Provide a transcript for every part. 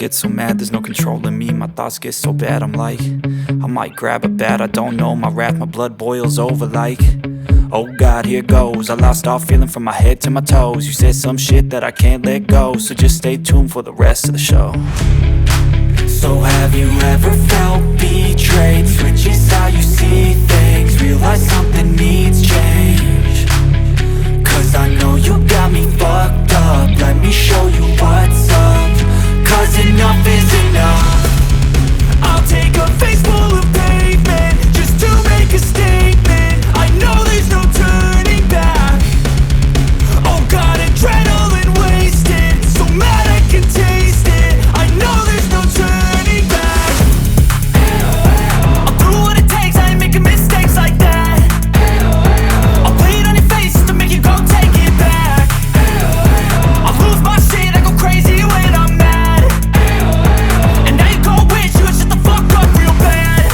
get so mad, there's no controlling me. My thoughts get so bad, I'm like, I might grab a bat, I don't know. My wrath, my blood boils over like, oh God, here goes. I lost all feeling from my head to my toes. You said some shit that I can't let go, so just stay tuned for the rest of the show. So have you ever felt betrayed? Switches how you see things, realize something needs change. Cause I know you got me fucked up, let me show you what's up. Cause enough is enough. I'll take a face full of pavement just to make a statement. I know there's no turning back. Oh God, adrenaline wasted, so mad I can taste it. I know there's no turning back. I'll do what it takes, I ain't making mistakes like that. I'll play it on your face just to make you go take it back. I'll lose my shit, I go crazy when I'm mad. And now you go wish you would shut the fuck up real bad.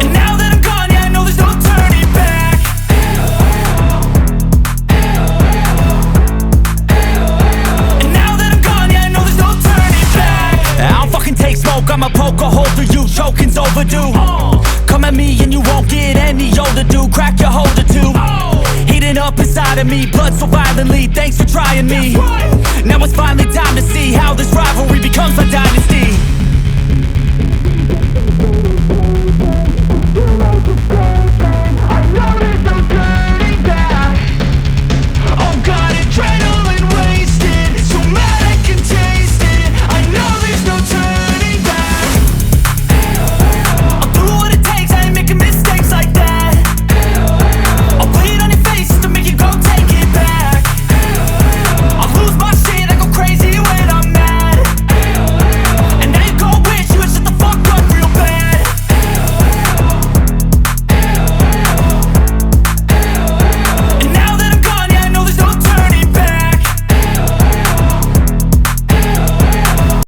And now that I'm gone, yeah, I know there's no turning back. And now that I'm gone, yeah, I know there's no turning back. I don't fucking take smoke, I'ma poke a hole through you, choking's overdue. Come at me and you won't get any older, dude. Crack your holder too. Heating up inside of me, blood so violently. Thanks for trying me. Now it's finally time to see how this rivalry becomes a dynasty.